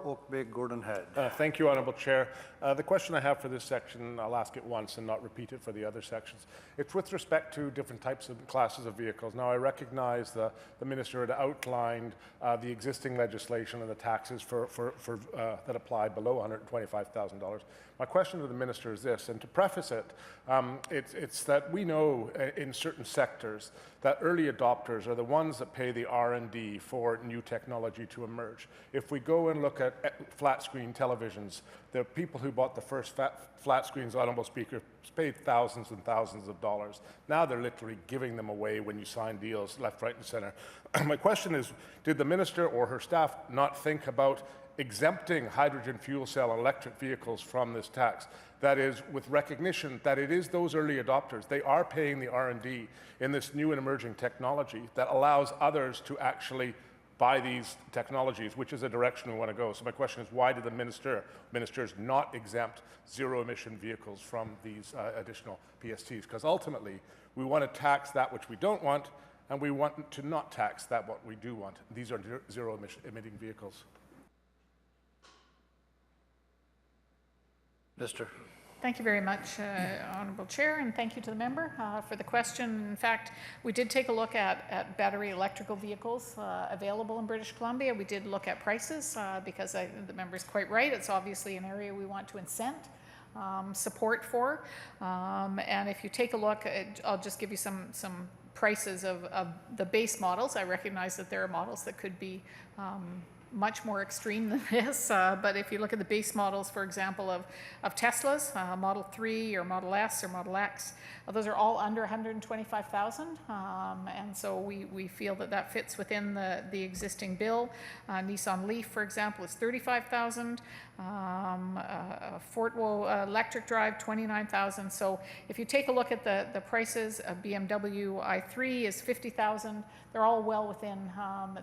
Oakbay, Gordon Head. Thank you, Honourable Chair. The question I have for this section, I'll ask it once and not repeat it for the other sections. It's with respect to different types of classes of vehicles. Now, I recognize the Minister had outlined the existing legislation and the taxes that apply below $125,000. My question to the Minister is this, and to preface it, it's that we know in certain sectors that early adopters are the ones that pay the R&D for new technology to emerge. If we go and look at flat screen televisions, the people who bought the first flat screens audible speakers paid thousands and thousands of dollars. Now they're literally giving them away when you sign deals left, right, and center. My question is, did the Minister or her staff not think about exempting hydrogen fuel cell and electric vehicles from this tax? That is, with recognition that it is those early adopters, they are paying the R&D in this new and emerging technology that allows others to actually buy these technologies, which is a direction we want to go. So my question is, why did the ministers not exempt zero-emission vehicles from these additional PSTs? Because ultimately, we want to tax that which we don't want, and we want to not tax that what we do want. These are zero-emitting vehicles. Mr. Thank you very much, Honourable Chair, and thank you to the member for the question. In fact, we did take a look at battery electrical vehicles available in British Columbia. We did look at prices because the member is quite right. It's obviously an area we want to incent support for. And if you take a look, I'll just give you some prices of the base models. I recognize that there are models that could be much more extreme than this, but if you look at the base models, for example, of Teslas, Model 3 or Model S or Model X, those are all under $125,000, and so we feel that that fits within the existing bill. Nissan Leaf, for example, is $35,000. Fortwo electric drive, $29,000. So if you take a look at the prices, a BMW i3 is $50,000. They're all well within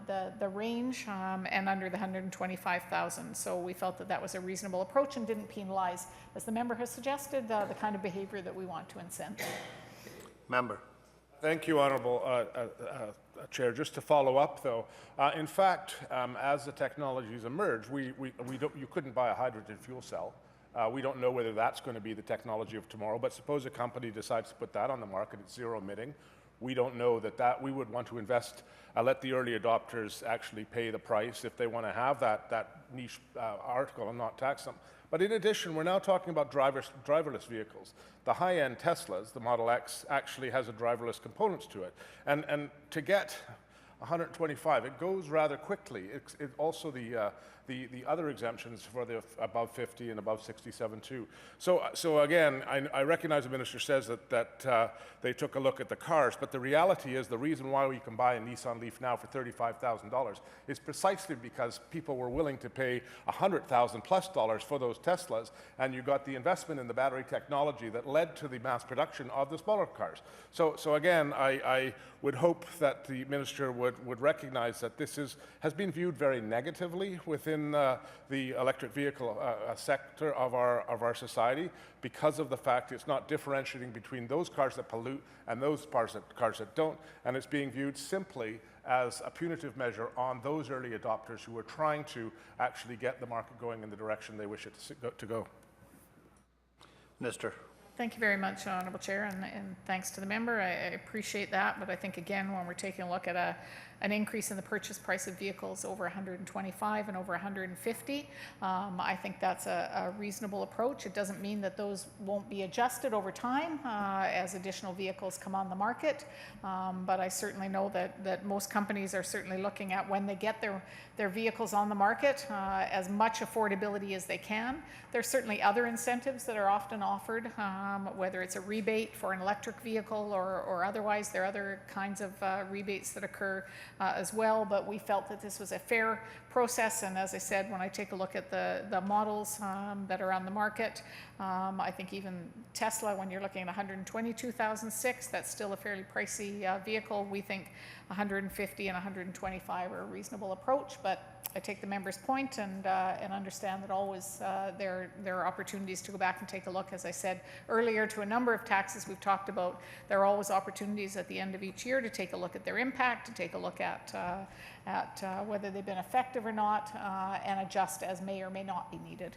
the range and under the $125,000. So we felt that that was a reasonable approach and didn't penalize, as the member has suggested, the kind of behavior that we want to incent. Member. Thank you, Honourable Chair. Just to follow up, though, in fact, as the technologies emerge, you couldn't buy a hydrogen fuel cell. We don't know whether that's going to be the technology of tomorrow, but suppose a company decides to put that on the market, it's zero emitting. We don't know that we would want to invest, let the early adopters actually pay the price if they want to have that niche article and not tax them. But in addition, we're now talking about driverless vehicles. The high-end Teslas, the Model X, actually has a driverless components to it. And to get 125, it goes rather quickly. It also the other exemptions for the above 50 and above 67 too. So again, I recognize the minister says that they took a look at the cars, but the reality is the reason why we can buy a Nissan Leaf now for $35,000 is precisely because people were willing to pay $100,000 plus for those Teslas, and you got the investment in the battery technology that led to the mass production of the smaller cars. So again, I would hope that the minister would recognize that this has been viewed very negatively within the electric vehicle sector of our society because of the fact it's not differentiating between those cars that pollute and those cars that don't, and it's being viewed simply as a punitive measure on those early adopters who are trying to actually get the market going in the direction they wish it to go. Minister. Thank you very much, Honourable Chair, and thanks to the member. I appreciate that, but I think, again, when we're taking a look at an increase in the purchase price of vehicles over 125 and over 150, I think that's a reasonable approach. It doesn't mean that those won't be adjusted over time as additional vehicles come on the market, but I certainly know that most companies are certainly looking at when they get their vehicles on the market as much affordability as they can. There's certainly other incentives that are often offered, whether it's a rebate for an electric vehicle or otherwise. There are other kinds of rebates that occur as well, but we felt that this was a fair process, and as I said, when I take a look at the models that are on the market, I think even Tesla, when you're looking at 122,006, that's still a fairly pricey vehicle. We think 150 and 125 are a reasonable approach, but I take the member's point and understand that always there are opportunities to go back and take a look. As I said earlier, to a number of taxes we've talked about, there are always opportunities at the end of each year to take a look at their impact, to take a look at whether they've been effective or not, and adjust as may or may not be needed.